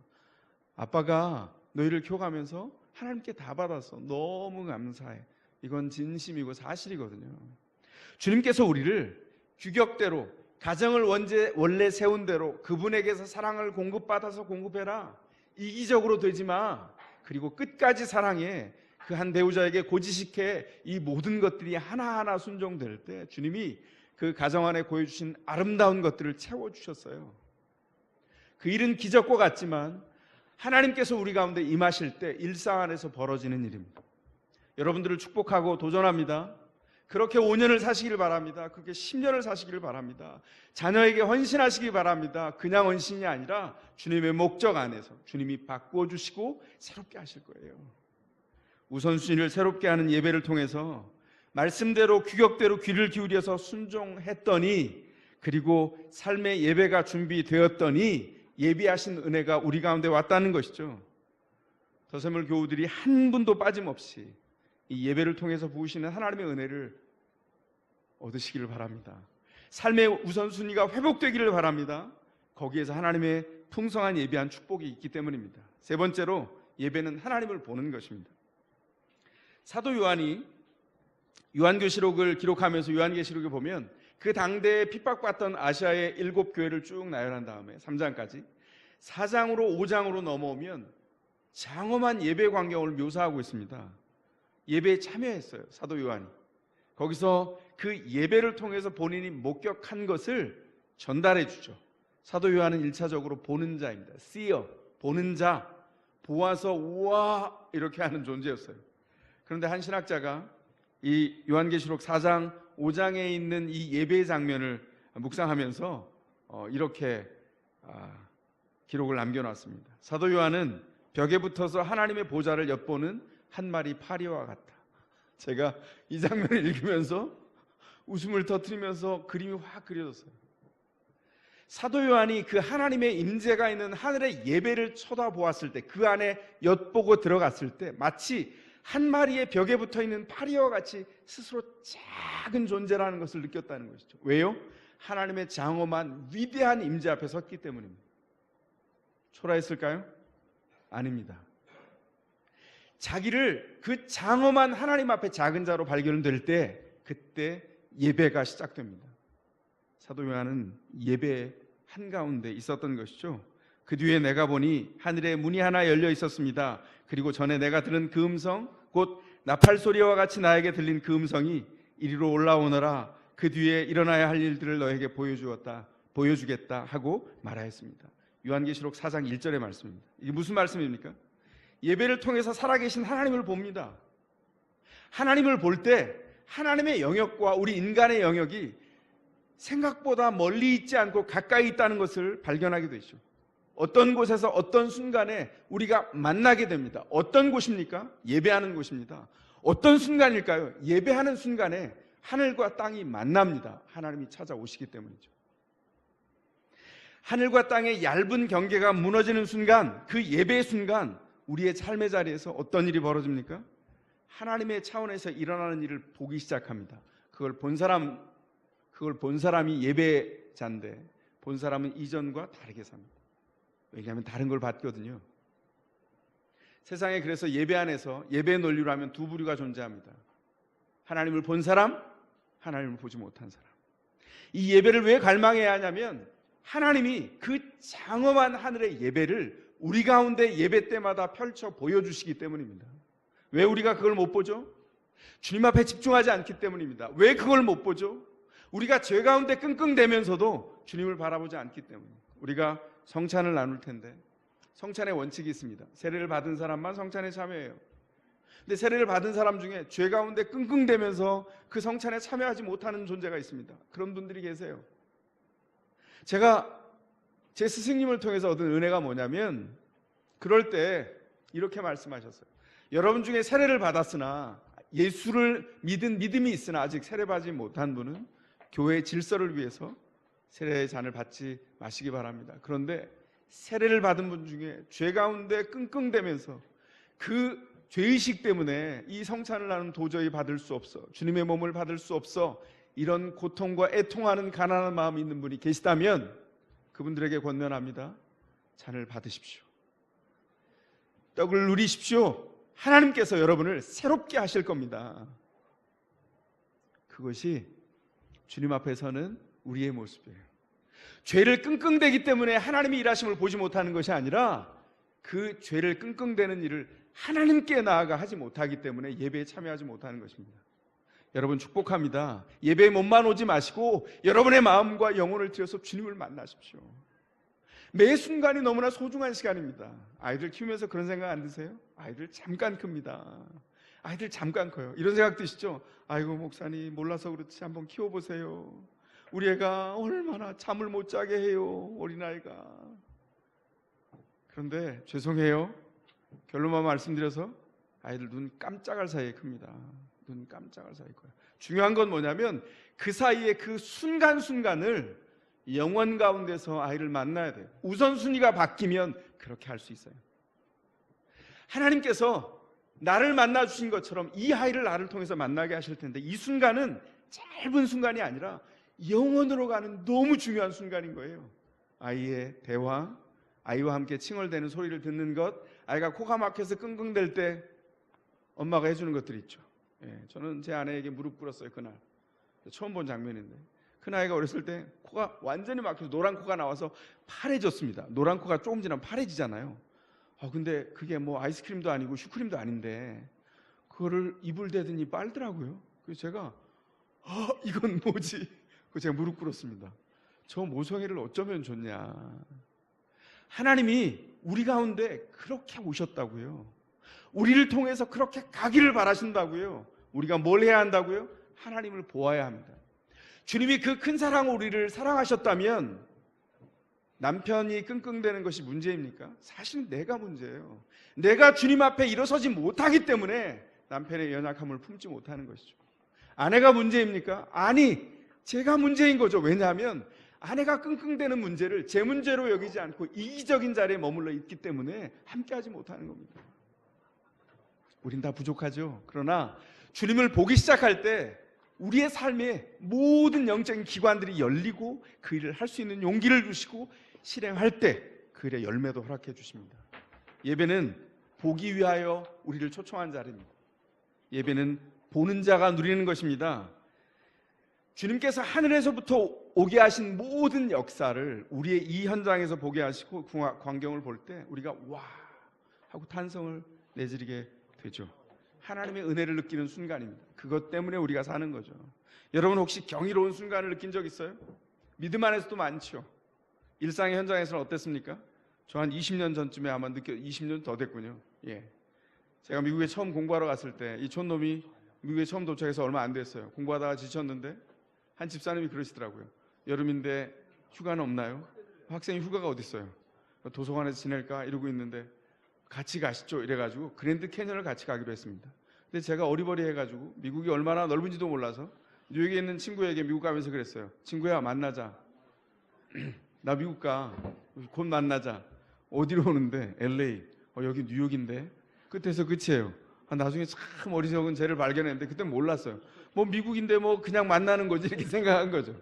아빠가 너희를 키워가면서 하나님께 다 받았어. 너무 감사해. 이건 진심이고 사실이거든요. 주님께서 우리를 규격대로, 가정을 원래 세운 대로 그분에게서 사랑을 공급받아서 공급해라. 이기적으로 되지 마. 그리고 끝까지 사랑해. 그 한 배우자에게 고지식해. 이 모든 것들이 하나하나 순종될 때 주님이 그 가정 안에 보여주신 아름다운 것들을 채워주셨어요. 그 일은 기적과 같지만 하나님께서 우리 가운데 임하실 때 일상 안에서 벌어지는 일입니다. 여러분들을 축복하고 도전합니다. 그렇게 5년을 사시길 바랍니다. 그렇게 10년을 사시길 바랍니다. 자녀에게 헌신하시기 바랍니다. 그냥 헌신이 아니라 주님의 목적 안에서 주님이 바꾸어 주시고 새롭게 하실 거예요. 우선순위를 새롭게 하는 예배를 통해서 말씀대로 규격대로 귀를 기울여서 순종했더니, 그리고 삶의 예배가 준비되었더니 예비하신 은혜가 우리 가운데 왔다는 것이죠. 더샘물 교우들이 한 분도 빠짐없이 이 예배를 통해서 부으시는 하나님의 은혜를 얻으시기를 바랍니다. 삶의 우선순위가 회복되기를 바랍니다. 거기에서 하나님의 풍성한 예비한 축복이 있기 때문입니다. 세 번째로, 예배는 하나님을 보는 것입니다. 사도 요한이 요한계시록을 기록하면서 요한계시록에 보면 그 당대에 핍박받던 아시아의 7교회를 쭉 나열한 다음에 3장까지 4장으로 5장으로 넘어오면 장엄한 예배 광경을 묘사하고 있습니다. 예배에 참여했어요, 사도 요한이. 거기서 그 예배를 통해서 본인이 목격한 것을 전달해 주죠. 사도 요한은 1차적으로 보는 자입니다. seer, 보는 자, 보아서 우와 이렇게 하는 존재였어요. 그런데 한 신학자가 이 요한계시록 4장, 5장에 있는 이 예배의 장면을 묵상하면서 이렇게 기록을 남겨놨습니다. 사도 요한은 벽에 붙어서 하나님의 보좌를 엿보는 한 마리 파리와 같다. 제가 이 장면을 읽으면서 웃음을 터뜨리면서 그림이 확 그려졌어요. 사도 요한이 그 하나님의 임재가 있는 하늘의 예배를 쳐다보았을 때, 그 안에 엿보고 들어갔을 때 마치 한 마리의 벽에 붙어있는 파리와 같이 스스로 작은 존재라는 것을 느꼈다는 것이죠. 왜요? 하나님의 장엄한 위대한 임재 앞에 섰기 때문입니다. 초라했을까요? 아닙니다. 자기를 그 장엄한 하나님 앞에 작은 자로 발견될 때, 그때 예배가 시작됩니다. 사도 요한은 예배 한가운데 있었던 것이죠. 그 뒤에 내가 보니 하늘에 문이 하나 열려 있었습니다. 그리고 전에 내가 들은 그 음성, 곧 나팔 소리와 같이 나에게 들린 그 음성이 이리로 올라오너라. 그 뒤에 일어나야 할 일들을 너에게 보여주겠다 하고 말하였습니다. 요한계시록 4장 1절의 말씀입니다. 이게 무슨 말씀입니까? 예배를 통해서 살아계신 하나님을 봅니다. 하나님을 볼 때 하나님의 영역과 우리 인간의 영역이 생각보다 멀리 있지 않고 가까이 있다는 것을 발견하게 되죠. 어떤 곳에서 어떤 순간에 우리가 만나게 됩니다. 어떤 곳입니까? 예배하는 곳입니다. 어떤 순간일까요? 예배하는 순간에 하늘과 땅이 만납니다. 하나님이 찾아오시기 때문이죠. 하늘과 땅의 얇은 경계가 무너지는 순간, 그 예배의 순간 우리의 삶의 자리에서 어떤 일이 벌어집니까? 하나님의 차원에서 일어나는 일을 보기 시작합니다. 그걸 본 사람이 예배자인데 본 사람은 이전과 다르게 삽니다. 왜냐하면 다른 걸 봤거든요. 세상에 그래서 예배 안에서 예배 논리로 하면 두 부류가 존재합니다. 하나님을 본 사람, 하나님을 보지 못한 사람. 이 예배를 왜 갈망해야 하냐면 하나님이 그 장엄한 하늘의 예배를 우리 가운데 예배 때마다 펼쳐 보여주시기 때문입니다. 왜 우리가 그걸 못 보죠? 주님 앞에 집중하지 않기 때문입니다. 왜 그걸 못 보죠? 우리가 죄 가운데 끙끙대면서도 주님을 바라보지 않기 때문입니다. 우리가 성찬을 나눌 텐데 성찬의 원칙이 있습니다. 세례를 받은 사람만 성찬에 참여해요. 근데 세례를 받은 사람 중에 죄 가운데 끙끙대면서 그 성찬에 참여하지 못하는 존재가 있습니다. 그런 분들이 계세요. 제가 제 스승님을 통해서 얻은 은혜가 뭐냐면 그럴 때 이렇게 말씀하셨어요. 여러분 중에 세례를 받았으나 예수를 믿은 믿음이 있으나 아직 세례받지 못한 분은 교회의 질서를 위해서 세례의 잔을 받지 마시기 바랍니다. 그런데 세례를 받은 분 중에 죄 가운데 끙끙대면서 그 죄의식 때문에 이 성찬을 나는 도저히 받을 수 없어, 주님의 몸을 받을 수 없어, 이런 고통과 애통하는 가난한 마음이 있는 분이 계시다면 그분들에게 권면합니다. 잔을 받으십시오. 떡을 누리십시오. 하나님께서 여러분을 새롭게 하실 겁니다. 그것이 주님 앞에 서는 우리의 모습이에요. 죄를 끙끙대기 때문에 하나님의 일하심을 보지 못하는 것이 아니라 그 죄를 끙끙대는 일을 하나님께 나아가 하지 못하기 때문에 예배에 참여하지 못하는 것입니다. 여러분 축복합니다. 예배에 몸만 오지 마시고 여러분의 마음과 영혼을 들여서 주님을 만나십시오. 매 순간이 너무나 소중한 시간입니다. 아이들 키우면서 그런 생각 안 드세요? 아이들 잠깐 큽니다. 아이들 잠깐 커요. 이런 생각 드시죠? 아이고 목사님 몰라서 그렇지 한번 키워보세요. 우리 애가 얼마나 잠을 못 자게 해요, 어린아이가. 그런데 죄송해요, 결론만 말씀드려서 아이들 눈 깜짝할 사이에 큽니다. 눈 깜짝할 사이에 커요. 중요한 건 뭐냐면 그 사이에 그 순간순간을 영원 가운데서 아이를 만나야 돼요. 우선순위가 바뀌면 그렇게 할 수 있어요. 하나님께서 나를 만나 주신 것처럼 이 아이를 나를 통해서 만나게 하실 텐데 이 순간은 짧은 순간이 아니라 영원으로 가는 너무 중요한 순간인 거예요. 아이의 대화, 아이와 함께 칭얼대는 소리를 듣는 것, 아이가 코가 막혀서 끙끙댈 때 엄마가 해주는 것들이 있죠. 저는 제 아내에게 무릎 꿇었어요. 그날 처음 본 장면인데 큰아이가 어렸을 때 코가 완전히 막혀서 노란 코가 나와서 파래졌습니다. 노란 코가 조금 지나면 파래지잖아요. 근데 그게 뭐 아이스크림도 아니고 슈크림도 아닌데 그거를 입을 대더니 빨더라고요. 그래서 제가 이건 뭐지? 그래서 제가 무릎 꿇었습니다. 저 모성애를 어쩌면 좋냐. 하나님이 우리 가운데 그렇게 오셨다고요. 우리를 통해서 그렇게 가기를 바라신다고요. 우리가 뭘 해야 한다고요? 하나님을 보아야 합니다. 주님이 그 큰 사랑 우리를 사랑하셨다면 남편이 끙끙대는 것이 문제입니까? 사실은 내가 문제예요. 내가 주님 앞에 일어서지 못하기 때문에 남편의 연약함을 품지 못하는 것이죠. 아내가 문제입니까? 아니, 제가 문제인 거죠. 왜냐하면 아내가 끙끙대는 문제를 제 문제로 여기지 않고 이기적인 자리에 머물러 있기 때문에 함께하지 못하는 겁니다. 우린 다 부족하죠. 그러나 주님을 보기 시작할 때 우리의 삶의 모든 영적인 기관들이 열리고 그 일을 할 수 있는 용기를 주시고 실행할 때 그 일의 열매도 허락해 주십니다. 예배는 보기 위하여 우리를 초청한 자리입니다. 예배는 보는 자가 누리는 것입니다. 주님께서 하늘에서부터 오게 하신 모든 역사를 우리의 이 현장에서 보게 하시고 광경을 볼 때 우리가 와 하고 탄성을 내지르게 되죠. 하나님의 은혜를 느끼는 순간입니다. 그것 때문에 우리가 사는 거죠. 여러분 혹시 경이로운 순간을 느낀 적 있어요? 믿음 안에서도 많죠. 일상의 현장에서는 어땠습니까? 저 한 20년 전쯤에 아마 20년 더 됐군요. 제가 미국에 처음 공부하러 갔을 때 이 촌놈이 미국에 처음 도착해서 얼마 안 됐어요. 공부하다가 지쳤는데 한 집사님이 그러시더라고요. 여름인데 휴가는 없나요? 학생이 휴가가 어디 있어요? 도서관에서 지낼까 이러고 있는데 같이 가시죠 이래가지고 그랜드 캐년을 같이 가기로 했습니다. 근데 제가 어리버리해가지고 미국이 얼마나 넓은지도 몰라서 뉴욕에 있는 친구에게 미국 가면서 그랬어요. 친구야 만나자. 나 미국 가. 곧 만나자. 어디로 오는데? LA. 여기 뉴욕인데. 끝에서 끝이에요. 나중에 참 어리석은 쟤를 발견했는데 그때 몰랐어요. 뭐 미국인데 뭐 그냥 만나는 거지 이렇게 생각한 거죠.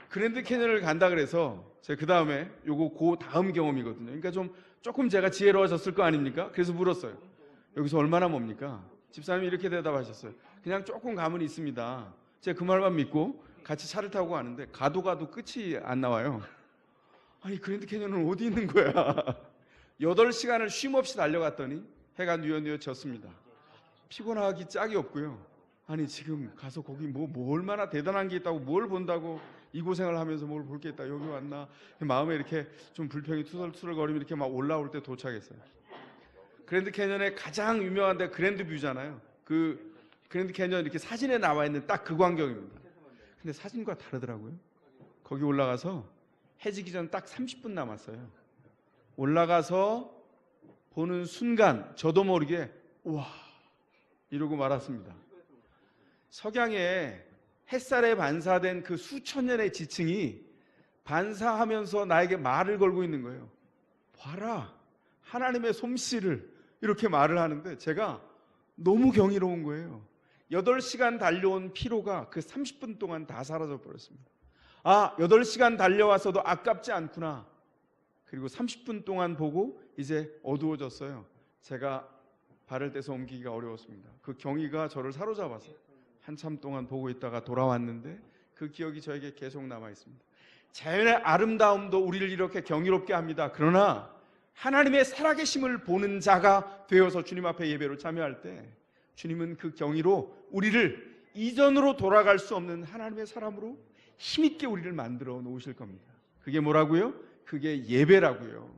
그랜드 캐년을 간다 그래서 제가 그 다음에 요거 그 다음 경험이거든요. 그러니까 조금 제가 지혜로워졌을 거 아닙니까? 그래서 물었어요. 여기서 얼마나 멉니까? 집사님이 이렇게 대답하셨어요. 그냥 조금 가면 있습니다. 제가 그 말만 믿고 같이 차를 타고 가는데 가도 끝이 안 나와요. 아니 그랜드 캐년은 어디 있는 거야? 8시간을 쉼 없이 달려갔더니 해가 뉘어뉘어졌습니다. 피곤하기 짝이 없고요. 아니 지금 가서 거기 뭐 얼마나 대단한 게 있다고, 뭘 본다고 이 고생을 하면서 뭘 볼 게 있다, 여기 왔나, 마음에 이렇게 좀 불평이 투덜투덜거리면 이렇게 막 올라올 때 도착했어요. 그랜드 캐년의 가장 유명한 데가 그랜드 뷰잖아요. 그 그랜드 캐년 이렇게 사진에 나와 있는 딱 그 광경입니다. 근데 사진과 다르더라고요. 거기 올라가서 해 지기 전 딱 30분 남았어요. 올라가서 보는 순간 저도 모르게 우와 이러고 말았습니다. 석양에 햇살에 반사된 그 수천 년의 지층이 반사하면서 나에게 말을 걸고 있는 거예요. 봐라, 하나님의 솜씨를, 이렇게 말을 하는데 제가 너무 경이로운 거예요. 8시간 달려온 피로가 그 30분 동안 다 사라져 버렸습니다. 아, 8시간 달려와서도 아깝지 않구나. 그리고 30분 동안 보고 이제 어두워졌어요. 제가 발을 떼서 옮기기가 어려웠습니다. 그 경의가 저를 사로잡아서 한참 동안 보고 있다가 돌아왔는데 그 기억이 저에게 계속 남아 있습니다. 자연의 아름다움도 우리를 이렇게 경이롭게 합니다. 그러나 하나님의 살아계심을 보는 자가 되어서 주님 앞에 예배로 참여할 때 주님은 그 경의로 우리를 이전으로 돌아갈 수 없는 하나님의 사람으로 힘있게 우리를 만들어 놓으실 겁니다. 그게 뭐라고요? 그게 예배라고요.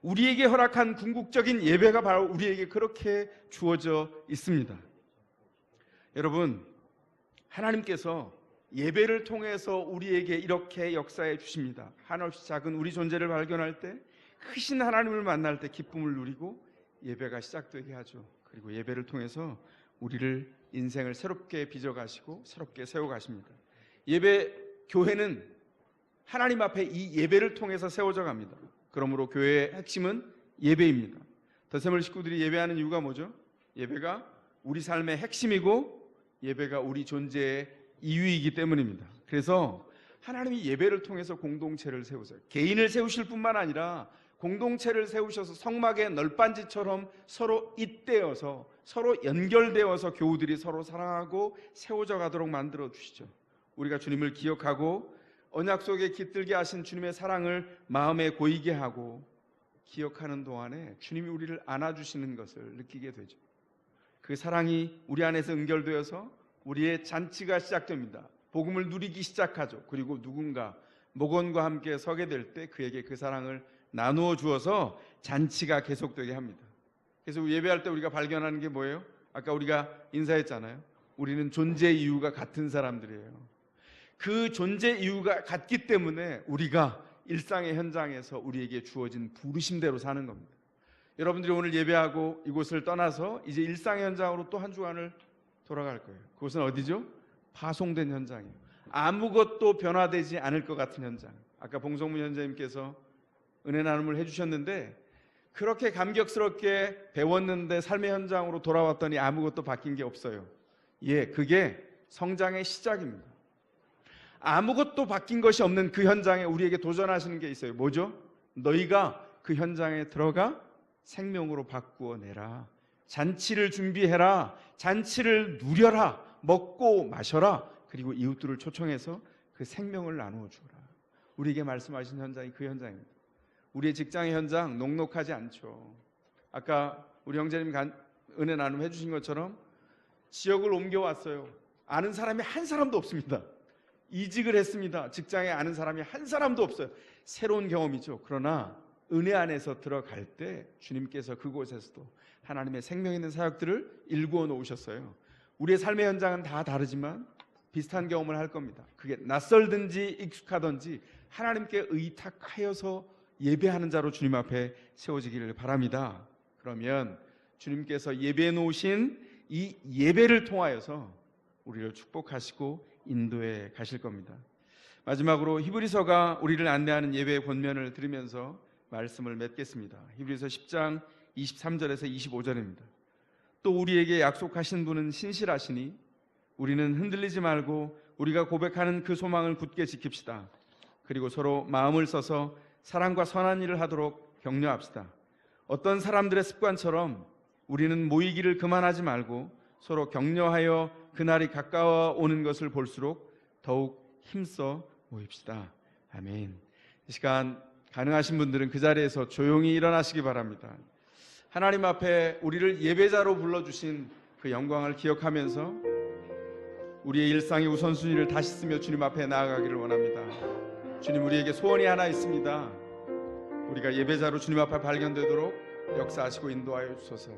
우리에게 허락한 궁극적인 예배가 바로 우리에게 그렇게 주어져 있습니다. 여러분, 하나님께서 예배를 통해서 우리에게 이렇게 역사해 주십니다. 한없이 작은 우리 존재를 발견할 때, 크신 하나님을 만날 때 기쁨을 누리고 예배가 시작되게 하죠. 그리고 예배를 통해서 우리를 인생을 새롭게 빚어가시고 새롭게 세워가십니다. 예배, 교회는 하나님 앞에 이 예배를 통해서 세워져 갑니다. 그러므로 교회의 핵심은 예배입니다. 더세멀 식구들이 예배하는 이유가 뭐죠? 예배가 우리 삶의 핵심이고 예배가 우리 존재의 이유이기 때문입니다. 그래서 하나님이 예배를 통해서 공동체를 세우세요. 개인을 세우실 뿐만 아니라 공동체를 세우셔서 성막의 널빤지처럼 서로 잇대어서 서로 연결되어서 교우들이 서로 사랑하고 세워져 가도록 만들어 주시죠. 우리가 주님을 기억하고 언약 속에 깃들게 하신 주님의 사랑을 마음에 고이게 하고 기억하는 동안에 주님이 우리를 안아주시는 것을 느끼게 되죠. 그 사랑이 우리 안에서 응결되어서 우리의 잔치가 시작됩니다. 복음을 누리기 시작하죠. 그리고 누군가 목원과 함께 서게 될 때 그에게 그 사랑을 나누어 주어서 잔치가 계속되게 합니다. 그래서 예배할 때 우리가 발견하는 게 뭐예요? 아까 우리가 인사했잖아요. 우리는 존재 이유가 같은 사람들이에요. 그 존재 이유가 같기 때문에 우리가 일상의 현장에서 우리에게 주어진 부르심대로 사는 겁니다. 여러분들이 오늘 예배하고 이곳을 떠나서 이제 일상의 현장으로 또 한 주간을 돌아갈 거예요. 그곳은 어디죠? 파송된 현장이에요. 아무것도 변화되지 않을 것 같은 현장. 아까 봉성문 현장님께서 은혜 나눔을 해주셨는데 그렇게 감격스럽게 배웠는데 삶의 현장으로 돌아왔더니 아무것도 바뀐 게 없어요. 예, 그게 성장의 시작입니다. 아무것도 바뀐 것이 없는 그 현장에 우리에게 도전하시는 게 있어요. 뭐죠? 너희가 그 현장에 들어가 생명으로 바꾸어 내라. 잔치를 준비해라. 잔치를 누려라. 먹고 마셔라. 그리고 이웃들을 초청해서 그 생명을 나누어 주라. 우리에게 말씀하신 현장이 그 현장입니다. 우리의 직장의 현장 녹록하지 않죠. 아까 우리 형제님 은혜 나눔 해주신 것처럼 지역을 옮겨왔어요. 아는 사람이 한 사람도 없습니다. 이직을 했습니다. 직장에 아는 사람이 한 사람도 없어요. 새로운 경험이죠. 그러나 은혜 안에서 들어갈 때 주님께서 그곳에서도 하나님의 생명 있는 사역들을 일구어 놓으셨어요. 우리의 삶의 현장은 다 다르지만 비슷한 경험을 할 겁니다. 그게 낯설든지 익숙하든지 하나님께 의탁하여서 예배하는 자로 주님 앞에 세워지기를 바랍니다. 그러면 주님께서 예배해 놓으신 이 예배를 통하여서 우리를 축복하시고 인도해 가실 겁니다. 마지막으로 히브리서가 우리를 안내하는 예배의 권면을 들으면서 말씀을 맺겠습니다. 히브리서 10장 23절에서 25절입니다. 또 우리에게 약속하신 분은 신실하시니 우리는 흔들리지 말고 우리가 고백하는 그 소망을 굳게 지킵시다. 그리고 서로 마음을 써서 사랑과 선한 일을 하도록 격려합시다. 어떤 사람들의 습관처럼 우리는 모이기를 그만하지 말고 서로 격려하여 그날이 가까워 오는 것을 볼수록 더욱 힘써 모입시다. 아멘. 이 시간 가능하신 분들은 그 자리에서 조용히 일어나시기 바랍니다. 하나님 앞에 우리를 예배자로 불러주신 그 영광을 기억하면서 우리의 일상의 우선순위를 다시 쓰며 주님 앞에 나아가기를 원합니다. 주님, 우리에게 소원이 하나 있습니다. 우리가 예배자로 주님 앞에 발견되도록 역사하시고 인도하여 주소서.